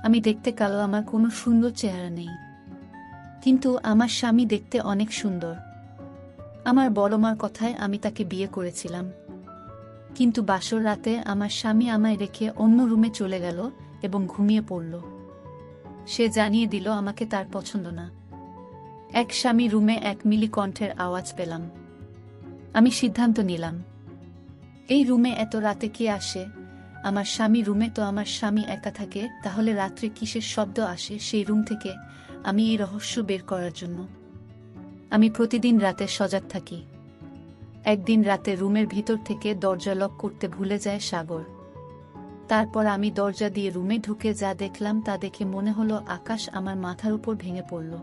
আমি দেখতে কালো, আমার কোনো সুন্দর চেহারা নেই, কিন্তু আমার স্বামী দেখতে অনেক সুন্দর। আমার বড় মার কথায় আমি তাকে বিয়ে করেছিলাম, কিন্তু বাসর রাতে আমার স্বামী আমায় রেখে অন্য রুমে চলে গেল এবং ঘুমিয়ে পড়ল। সে জানিয়ে দিল আমাকে তার পছন্দ না। এক স্বামী রুমে এক মিলি কণ্ঠের আওয়াজ পেলাম। আমি সিদ্ধান্ত নিলাম, এই রুমে এত রাতে কে আসে? আমার স্বামী রুমে, তো আমার স্বামী একা থাকে, তাহলে রাত্রে কিসের শব্দ আসে সেই রুম থেকে? আমি এই রহস্য বের করার জন্য আমি প্রতিদিন রাতে সজাগ থাকি। একদিন রাতে রুমের ভিতর থেকে দরজা লক করতে ভুলে যায় সাগর। তারপর আমি দরজা দিয়ে রুমে ঢুকে যা দেখলাম তা দেখে মনে হলো আকাশ আমার মাথার উপর ভেঙে পড়ল।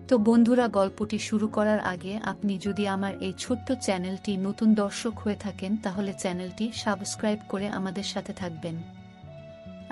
তো বন্ধুরা, গল্পটি শুরু করার আগে আপনি যদি আমার এই ছোট্ট চ্যানেলটি নতুন দর্শক হয়ে থাকেন তাহলে চ্যানেলটি সাবস্ক্রাইব করে আমাদের সাথে থাকবেন।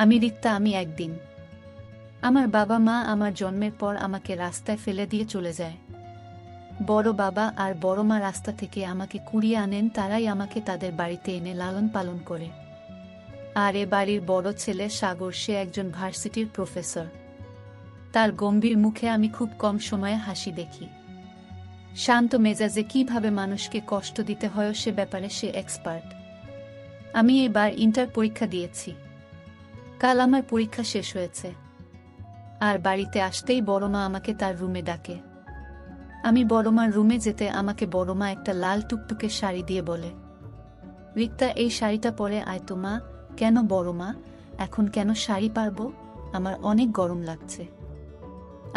আমি রিক্তা। আমি একদিন, আমার বাবা মা আমার জন্মের পর আমাকে রাস্তায় ফেলে দিয়ে চলে যায়। বড় বাবা আর বড় মা রাস্তা থেকে আমাকে কুড়িয়ে আনেন, তারাই আমাকে তাদের বাড়িতে এনে লালন পালন করে। আর এ বাড়ির বড় ছেলে সাগর, সে একজন ভার্সিটির প্রফেসর। তার গম্ভীর মুখে আমি খুব কম সময়ে হাসি দেখি। শান্ত মেজাজে কিভাবে মানুষকে কষ্ট দিতে হয় সে ব্যাপারে সে এক্সপার্ট। আমি এবার ইন্টার পরীক্ষা দিয়েছি। কাল আমার পরীক্ষা শেষ হয়েছে। আর বাড়িতে আসতেই বড়মা আমাকে তার রুমে ডাকে। আমি বড়মার রুমে যেতে আমাকে বড়মা একটা লাল টুকটুকে শাড়ি দিয়ে বলে, রিক্তা, এই শাড়িটা পরে আয় তো। মা, কেন বড়মা? এখন কেন শাড়ি পারবো? আমার অনেক গরম লাগছে।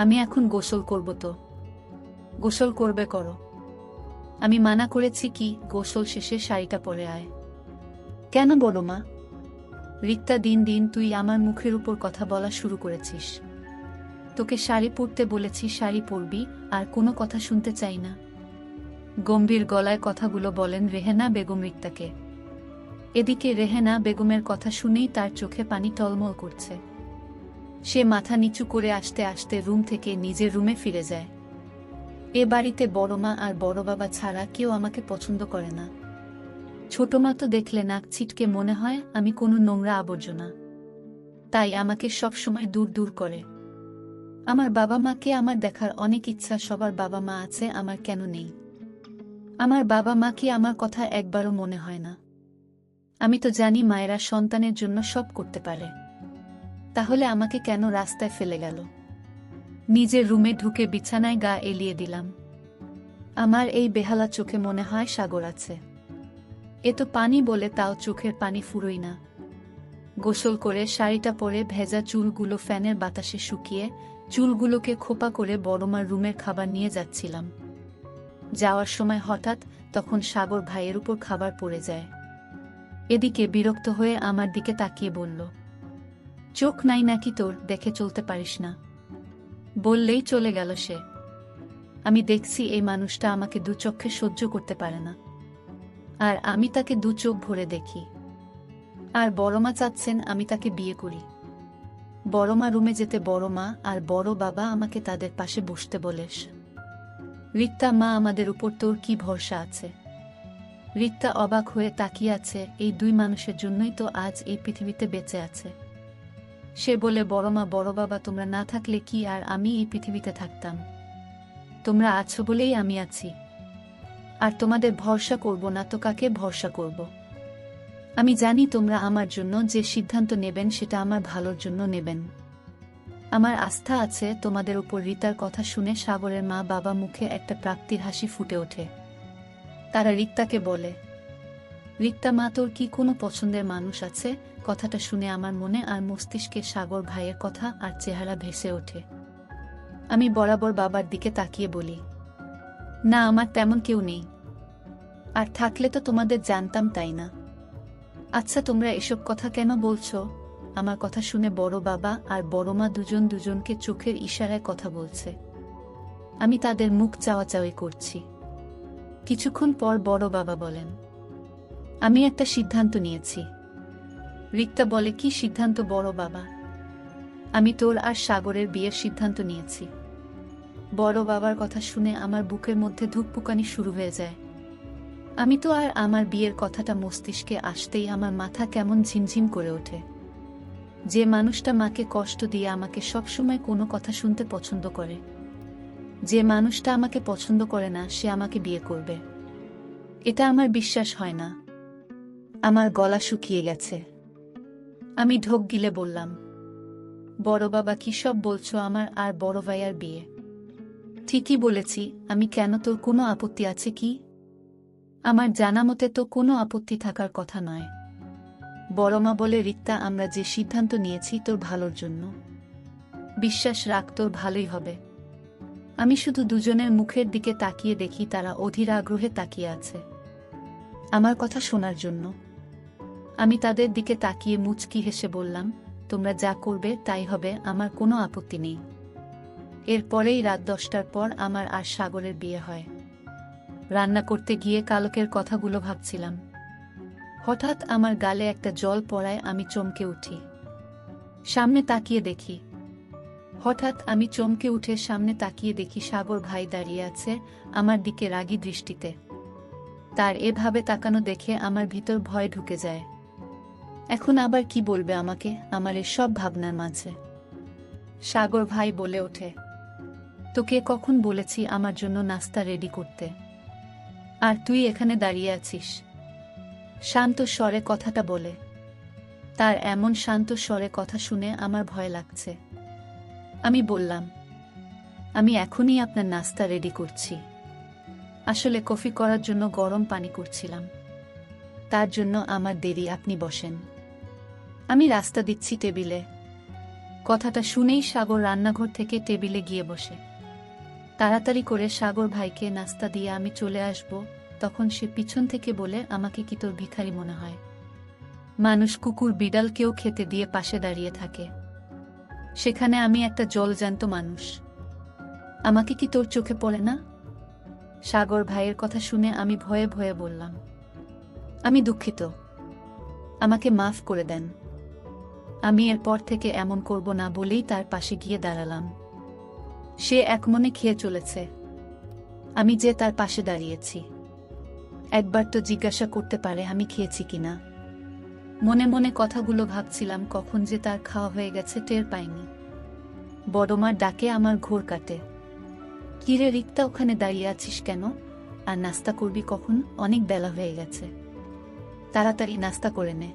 আমি এখন গোসল করব। তো গোসল করবে করো, আমি মানা করেছি কি? গোসল শেষে শাড়িটা পরে আয়। কেন বড়মা? রিক্তা, দিন দিন তুই আমার মুখের উপর কথা বলা শুরু করেছিস। তোকে শাড়ি পরতে বলেছি, শাড়ি পরবি, আর কোনো কথা শুনতে চাই না। গম্ভীর গলায় কথাগুলো বলেন রেহেনা বেগম রিক্তাকে। এদিকে রেহেনা বেগমের কথা শুনেই তার চোখে পানি টলমল করছে। সে মাথা নিচু করে আসতে আসতে রুম থেকে নিজের রুমে ফিরে যায়। এ বাড়িতে বড়মা আর বড় বাবা ছাড়া কেউ আমাকে পছন্দ করে না। ছোট মা তো দেখলে নাক ছিটকে মনে হয় আমি কোনো নোংরা আবর্জনা, তাই আমাকে সবসময় দূর দূর করে। আমার বাবা মাকে আমার দেখার অনেক ইচ্ছা। সবার বাবা মা আছে, আমার কেন নেই? আমার বাবা মা কি আমার কথা একবারও মনে হয় না? আমি তো জানি মায়েরা সন্তানের জন্য সব করতে পারে, তাহলে আমাকে কেন রাস্তায় ফেলে গেল? নিজের রুমে ঢুকে বিছানায় গা এলিয়ে দিলাম। আমার এই বেহালা চোখে মনে হয় সাগর আছে। এ তো পানি বলে তাও চোখের পানি ফুরোই না। গোসল করে শাড়িটা পরে ভেজা চুলগুলো ফ্যানের বাতাসে শুকিয়ে চুলগুলোকে খোপা করে বড়মার রুমের খাবার নিয়ে যাচ্ছিলাম। যাওয়ার সময় হঠাৎ তখন সাগর ভাইয়ের উপর খাবার পড়ে যায়। এদিকে বিরক্ত হয়ে আমার দিকে তাকিয়ে বলল, চোখ নাই নাকি তোর? দেখে চলতে পারিস না? বললেই চলে গেল সে। আমি দেখছি এই মানুষটা আমাকে দু চোখে সহ্য করতে পারে না, আর আমি তাকে দু চোখ ভরে দেখি। আর বড়মা চাচ্ছেন আমি তাকে বিয়ে করি। বড়মা রুমে যেতে বড়মা আর বড় বাবা আমাকে তাদের পাশে বসতে বলে, রিক্তা মা, আমাদের উপর তোর কি ভরসা আছে? রিক্তা অবাক হয়ে তাকিয়ে আছে। এই দুই মানুষের জন্যই তো আজ এই পৃথিবীতে বেঁচে আছে। সে বলে, বড়মা বড় বাবা, তোমরা না থাকলে কি আর আমি এই পৃথিবীতে থাকতাম? তোমরা আছো বলেই আমি আছি। আর তোমাদের ভরসা করব না তো কাকে ভরসা করব? আমি জানি তোমরা আমার জন্য যে সিদ্ধান্ত নেবেন সেটা আমার ভালোর জন্য নেবেন। আমার আস্থা আছে তোমাদের উপর। রিতার কথা শুনে সাগরের মা বাবা মুখে একটা প্রাপ্তির হাসি ফুটে ওঠে। তারা রিক্তাকে বলে, রিক্তা মা, তোর কি কোনো পছন্দের মানুষ আছে? কথাটা শুনে আমার মনে আর মস্তিষ্কে সাগর ভাইয়ের কথা আর চেহারা ভেসে ওঠে। আমি বরাবর বাবার দিকে তাকিয়ে বলি, না, আমার তেমন কেউ নেই। আর থাকলে তো তোমাদের জানতাম, তাই না? আচ্ছা, তোমরা এসব কথা কেন বলছো? আমার কথা শুনে বড় বাবা আর বড় মা দুজন দুজনকে চোখের ইশারায় কথা বলছে। আমি তাদের মুখ চাওয়াচাওয়ি করছি। কিছুক্ষণ পর বড় বাবা বলেন, আমি একটা সিদ্ধান্ত নিয়েছি। রিক্তা বলে, কি সিদ্ধান্ত বড় বাবা? আমি তোর আর সাগরের বিয়ের সিদ্ধান্ত নিয়েছি। বড় বাবার কথা শুনে আমার বুকের মধ্যে ধুকপুকানি শুরু হয়ে যায়। আমি তো আর আমার বিয়ের কথাটা মস্তিষ্কে আসতেই আমার মাথা কেমন ঝিমঝিম করে ওঠে। যে মানুষটা মাকে কষ্ট দিয়ে আমাকে সবসময় কোনো কথা শুনতে পছন্দ করে, যে মানুষটা আমাকে পছন্দ করে না সে আমাকে বিয়ে করবে, এটা আমার বিশ্বাস হয় না। আমার গলা শুকিয়ে গেছে। আমি ঢোক গিলে বললাম, বড় বাবা কি সব বলছো? আমার আর বড় ভাইয়ার বিয়ে? ঠিকই বলেছি আমি। কেন, তোর কোনো আপত্তি আছে কি? আমার জানা মতে তো কোনো আপত্তি থাকার কথা নয়। বড়মা বলে, রিক্তা, আমরা যে সিদ্ধান্ত নিয়েছি তোর ভালোর জন্য। বিশ্বাস রাখ, তোর ভালোই হবে। আমি শুধু দুজনের মুখের দিকে তাকিয়ে দেখি তারা অধীর আগ্রহে তাকিয়ে আছে আমার কথা শোনার জন্য। আমি তাদের দিকে তাকিয়ে মুচকি হেসে বললাম, তোমরা যা করবে তাই হবে, আমার কোনো আপত্তি নেই। এরপরেই রাত 10টার পর আমার আর সাগরের বিয়ে হয়। রান্না করতে গিয়ে কালকের কথাগুলো ভাবছিলাম। হঠাৎ আমার গালে একটা জল পড়ায় আমি চমকে উঠি। সামনে তাকিয়ে দেখি আমি চমকে উঠে সামনে তাকিয়ে দেখি সাগর ভাই দাঁড়িয়ে আছে আমার দিকে রাগী দৃষ্টিতে। তার এভাবে তাকানো দেখে আমার ভিতর ভয় ঢুকে যায়। এখন আবার কি বলবে আমাকে আমার এসব ভাবনার মাঝে? সাগর ভাই বলে ওঠে, তোকে কখন বলেছি আমার জন্য নাস্তা রেডি করতে, আর তুই এখানে দাঁড়িয়ে আছিস? শান্ত স্বরে কথাটা বলে। তার এমন শান্ত স্বরে কথা শুনে আমার ভয় লাগছে। আমি বললাম, আমি এখনই আপনার নাস্তা রেডি করছি। আসলে কফি করার জন্য গরম পানি করছিলাম, তার জন্য আমার দেরি, আপনি বসেন, আমি রাস্তা দিচ্ছি টেবিলে। কথাটা শুনেই সাগর রান্নাঘর থেকে টেবিলে গিয়ে বসে। তাড়াতাড়ি করে সাগর ভাইকে নাস্তা দিয়ে আমি চলে আসব, তখন সে পিছন থেকে বলে, আমাকে কি তোর ভিখারি মনে হয়? মানুষ কুকুর বিড়ালকেও খেতে দিয়ে পাশে দাঁড়িয়ে থাকে, সেখানে আমি একটা জলজ্যান্ত মানুষ। আমাকে কি তোর চোখে পড়ে না? সাগর ভাইয়ের কথা শুনে আমি ভয়ে ভয়ে বললাম, আমি দুঃখিত, আমাকে মাফ করে দেন। আমি এরপর থেকে এমন করব না বলেই তার পাশে গিয়ে দাঁড়ালাম। সে একমনে খেয়ে চলেছে, আমি যে তার পাশে দাঁড়িয়েছি। একবার তো জিজ্ঞাসা করতে পারে আমি খেয়েছি কিনা। মনে মনে কথাগুলো ভাবছিলাম, কখন যে তার খাওয়া হয়ে গেছে টের পাইনি। বড়মার ডাকে আমার ঘোর কাটে। কিরে রিক্তা, ওখানে দাঁড়িয়ে আছিস কেন? আর নাস্তা করবি কখন? অনেক বেলা হয়ে গেছে, তাড়াতাড়ি নাস্তা করে নে।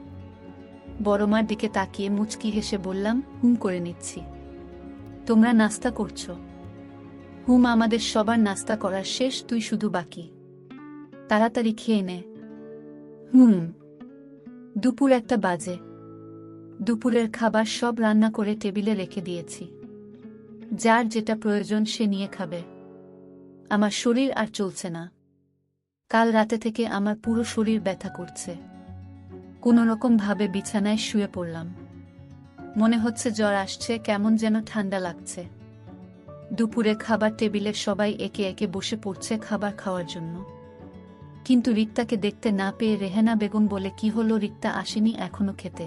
বড়মার দিকে তাকিয়ে মুচকি হেসে বললাম, করে নিচ্ছি। তোমরা নাস্তা করছো? আমাদের সবার নাস্তা করার শেষ, তুই শুধু বাকি, তাড়াতাড়ি খেয়ে নে। দুপুর 1টা বাজে। দুপুরের খাবার সব রান্না করে টেবিলে রেখে দিয়েছি, যার যেটা প্রয়োজন সে নিয়ে খাবে। আমার শরীর আর চলছে না। কাল রাতে থেকে আমার পুরো শরীর ব্যথা করছে। কোনোরকম ভাবে বিছানায় শুয়ে পড়লাম। মনে হচ্ছে জ্বর আসছে, কেমন যেন ঠান্ডা লাগছে। দুপুরে খাবার টেবিলে সবাই একে একে বসে পড়ছে খাবার খাওয়ার জন্য, কিন্তু রিক্তাকে দেখতে না পেয়ে রেহেনা বেগম বলে, কি হলো, রিক্তা আসেনি এখনো খেতে?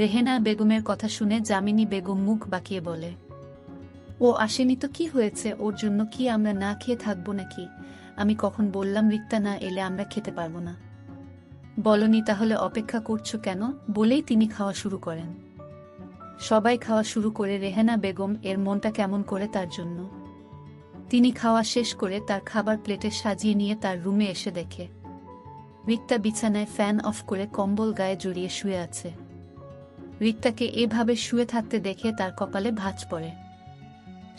রেহেনা বেগমের কথা শুনে যামিনী বেগম মুখ বাঁকিয়ে বলে, ও আসেনি তো কি হয়েছে, ওর জন্য কি আমরা না খেয়ে থাকবো নাকি? আমি কখন বললাম রিক্তা না এলে আমরা খেতে পারবো না? বলনি, তাহলে অপেক্ষা করছো কেন? বলেই তিনি খাওয়া শুরু করেন। সবাই খাওয়া শুরু করে রেহেনা বেগম এর মনটা কেমন করে তার জন্য। তিনি খাওয়া শেষ করে তার খাবার প্লেটে সাজিয়ে নিয়ে তার রুমে এসে দেখে রিক্তা বিছানায় ফ্যান অফ করে কম্বল গায়ে জড়িয়ে শুয়ে আছে। রিক্তাকে এভাবে শুয়ে থাকতে দেখে তার কপালে ভাঁজ পড়ে।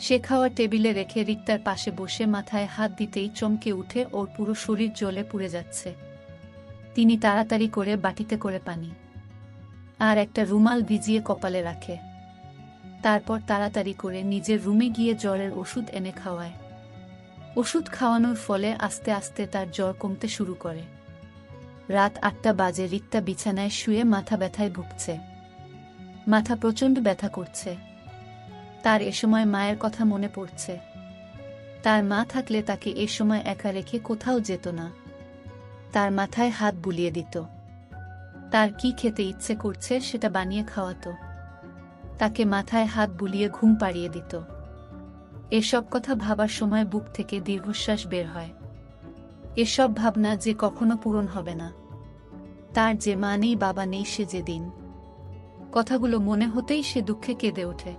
সে খাওয়া টেবিলে রেখে রিক্তার পাশে বসে মাথায় হাত দিতেই চমকে উঠে ওর পুরো শরীর জ্বলে পুড়ে যাচ্ছে। তিনি তাড়াতাড়ি করে বাটিতে করে পানি আর একটা রুমাল ভিজিয়ে কপালে রাখে। তারপর তাড়াতাড়ি করে নিজের রুমে গিয়ে জ্বরের ওষুধ এনে খাওয়ায়। ওষুধ খাওয়ানোর ফলে আস্তে আস্তে তার জ্বর কমতে শুরু করে। রাত 8টা বাজে। রিক্তা বিছানায় শুয়ে মাথা ব্যথায় ভুগছে। মাথা প্রচণ্ড ব্যথা করছে। তার এ সময় মায়ের কথা মনে পড়ছে। তার মা থাকলে তাকে এ সময় একা রেখে কোথাও যেত না। তার মাথায় হাত বুলিয়ে দিত। তার কি খেতে ইচ্ছে করছে সেটা বানিয়ে খাওয়াতো। তাকে মাথায় হাত বুলিয়ে ঘুম পাড়িয়ে দিত। এসব কথা ভাবার সময় বুক থেকে দীর্ঘশ্বাস বের হয়। এসব ভাবনা যে কখনো পূরণ হবে না। তার যে মা নেই, বাবা নেই, সে যেদিন কথাগুলো মনে হতেই সে দুঃখে কেঁদে ওঠে।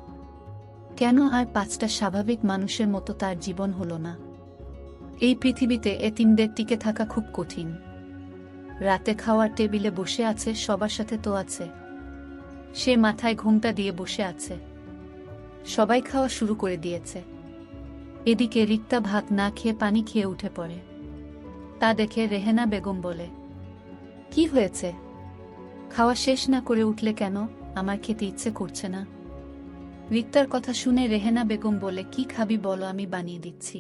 কেন আর 5টা স্বাভাবিক মানুষের মতো তার জীবন হলো না? এই পৃথিবীতে এতিমদের টিকে থাকা খুব কঠিন। রাতে খাওয়ার টেবিলে বসে আছে, সবার সাথে তো আছে। সে মাথায় ঘোমটা দিয়ে বসে আছে। সবাই খাওয়া শুরু করে দিয়েছে। এদিকে রিক্তা ভাত না খেয়ে পানি খেয়ে উঠে পড়ে। তা দেখে রেহেনা বেগম বলে, কি হয়েছে? খাওয়া শেষ না করে উঠলে কেন? আমার খেতে ইচ্ছে করছে না। রিক্তার কথা শুনে রেহেনা বেগম বলে, কি খাবি বলো, আমি বানিয়ে দিচ্ছি।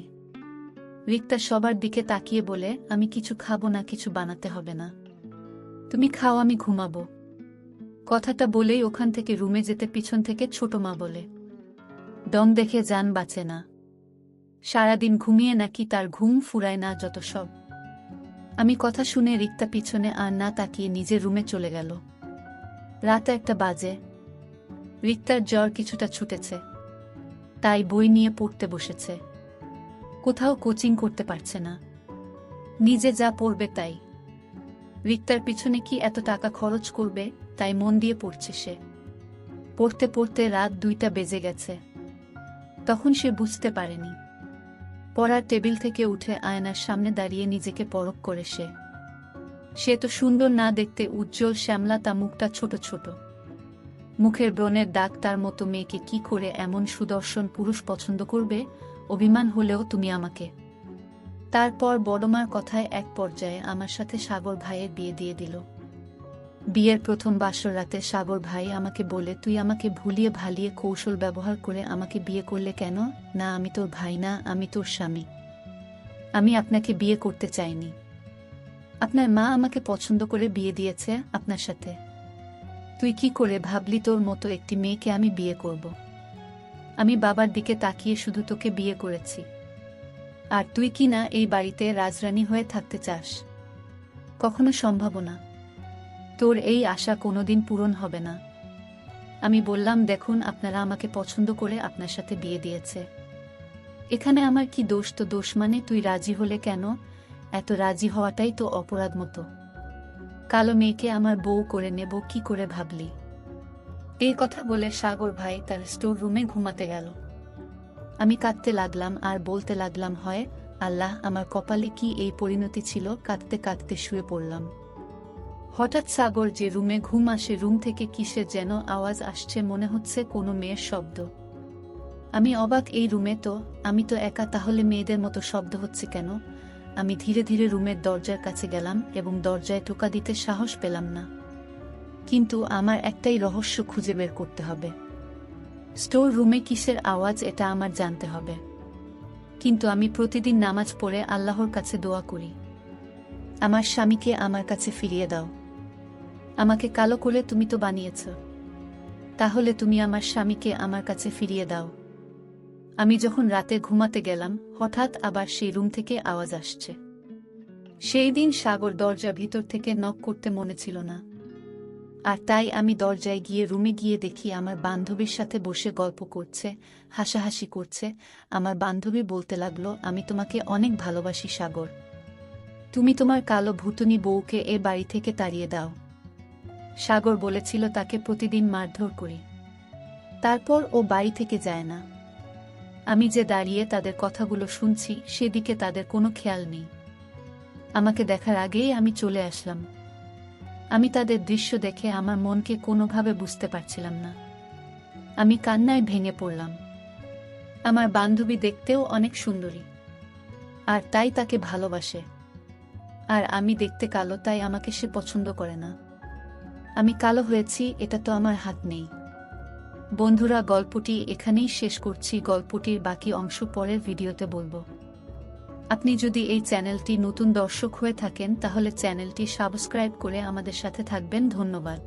রিক্তা সবার দিকে তাকিয়ে বলে, আমি কিছু খাবো না, কিছু বানাতে হবে না, তুমি খাও, আমি ঘুমাবো। কথাটা বলেই ওখান থেকে রুমে যেতে পিছন থেকে ছোট মা বলে, দম দেখে জান বাঁচে না, সারাদিন ঘুমিয়ে নাকি তার ঘুম ফুরায় না যত সব। আমি কথা শুনে রিক্তা পিছনে আর না তাকিয়ে নিজের রুমে চলে গেল। রাত 1টা বাজে। রিক্তার জ্বর কিছুটা ছুটেছে, তাই বই নিয়ে পড়তে বসেছে। কোথাও কোচিং করতে পারছে না, নিজে যা পড়বে তাই। রিক্তার পিছনে কি এত টাকা খরচ করবে, তাই মন দিয়ে পড়ছে সে। পড়তে পড়তে রাত 2টা বেজে গেছে। তখন সে বুঝতে পারেনি। পড়ার টেবিল থেকে উঠে আয়নার সামনে দাঁড়িয়ে নিজেকে পরখ করে সে তো সুন্দর না দেখতে, উজ্জ্বল শ্যামলা, তা মুখটা ছোট ছোট, মুখের ব্রণের দাগ। তার মতো মেয়েকে কি করে এমন সুদর্শন পুরুষ পছন্দ করবে? অভিমান হলেও তুমি আমাকে। তারপর বড়মার কথায় এক পর্যায়ে আমার সাথে সাগর ভাইয়ের বিয়ে দিয়ে দিল। বিয়ের প্রথম বাসর রাতে সাগর ভাই আমাকে বলে, তুই আমাকে ভুলিয়ে ভালিয়ে কৌশল ব্যবহার করে আমাকে বিয়ে করলে কেন? না, আমি তোর ভাই না, আমি তোর স্বামী। আমি আপনাকে বিয়ে করতে চাইনি। আপনার মা আমাকে পছন্দ করে বিয়ে দিয়েছে আপনার সাথে। তুই কি করে ভাবলি তোর মতো একটি মেয়েকে আমি বিয়ে করব? আমি বাবার দিকে তাকিয়ে শুধু তোকে বিয়ে করেছি। আর তুই কি না এই বাড়িতে রাজরানী হয়ে থাকতে চাস? কখনো সম্ভব না। তোর এই আশা কোনোদিন পূরণ হবে না। আমি বললাম, দেখুন, আপনারা আমাকে পছন্দ করে আপনার সাথে বিয়ে দিয়েছে, এখানে আমার কি দোষ? তো দোষ মানে তুই রাজি হলে কেন? এত রাজি হওয়াটাই তো অপরাধ মতো। কালো মেয়েকে আমার বউ করে নেব কি করে ভাবলি? এই কথা বলে সাগর ভাই তার স্টোর রুমে ঘুমাতে গেল। আমি কাঁদতে লাগলাম আর বলতে লাগলাম, হয় আল্লাহ, আমার কপালে কি এই পরিণতি ছিল? কাঁদতে কাঁদতে শুয়ে পড়লাম। হঠাৎ সাগর যে রুমে ঘুম আসে, রুম থেকে কিসের যেন আওয়াজ আসছে, মনে হচ্ছে কোনো মেয়ের শব্দ। আমি অবাক, এই রুমে তো আমি তো একা, তাহলে মেয়েদের মতো শব্দ হচ্ছে কেন? আমি ধীরে ধীরে রুমের দরজার কাছে গেলাম এবং দরজায় টোকা দিতে সাহস পেলাম না। কিন্তু আমার একটাই রহস্য খুঁজে বের করতে হবে। স্টোর রুমে কিসের আওয়াজ, এটা আমার জানতে হবে। কিন্তু আমি প্রতিদিন নামাজ পড়ে আল্লাহর কাছে দোয়া করি, আমার স্বামীকে আমার কাছে ফিরিয়ে দাও। আমাকে কালো করে তুমি তো বানিয়েছ, তাহলে তুমি আমার স্বামীকে আমার কাছে ফিরিয়ে দাও। আমি যখন রাতে ঘুমাতে গেলাম, হঠাৎ আবার সেই রুম থেকে আওয়াজ আসছে। সেই দিন সাগর দরজা ভিতর থেকে নক করতে মনে ছিল না, আর তাই আমি দরজায় গিয়ে রুমে গিয়ে দেখি আমার বান্ধবীর সাথে বসে গল্প করছে, হাসাহাসি করছে। আমার বান্ধবী বলতে লাগলো, আমি তোমাকে অনেক ভালোবাসি সাগর, তুমি তোমার কালো ভুতুনি বউকে এ বাড়ি থেকে তাড়িয়ে দাও। সাগর বলেছিল তাকে প্রতিদিন মারধর করি, তারপর ও বাড়ি থেকে যায় না। আমি যে দাঁড়িয়ে তাদের কথাগুলো শুনছি, সেদিকে তাদের কোনো খেয়াল নেই। আমাকে দেখার আগেই আমি চলে আসলাম। আমি তাদের দৃশ্য দেখে আমার মনকে কোনোভাবে বুঝতে পারছিলাম না। আমি কান্নায় ভেঙে পড়লাম। আমার বান্ধবী দেখতেও অনেক সুন্দরী, আর তাই তাকে ভালোবাসে। আর আমি দেখতে কালো, তাই আমাকে সে পছন্দ করে না। আমি কালো হয়েছি, এটা তো আমার হাত নেই। বন্ধুরা, গল্পটি এখানেই শেষ করছি। গল্পটির বাকি অংশ পরের ভিডিওতে বলবো। আপনি যদি এই চ্যানেলটি নতুন দর্শক হয়ে থাকেন, তাহলে চ্যানেলটি সাবস্ক্রাইব করে আমাদের সাথে থাকবেন। ধন্যবাদ।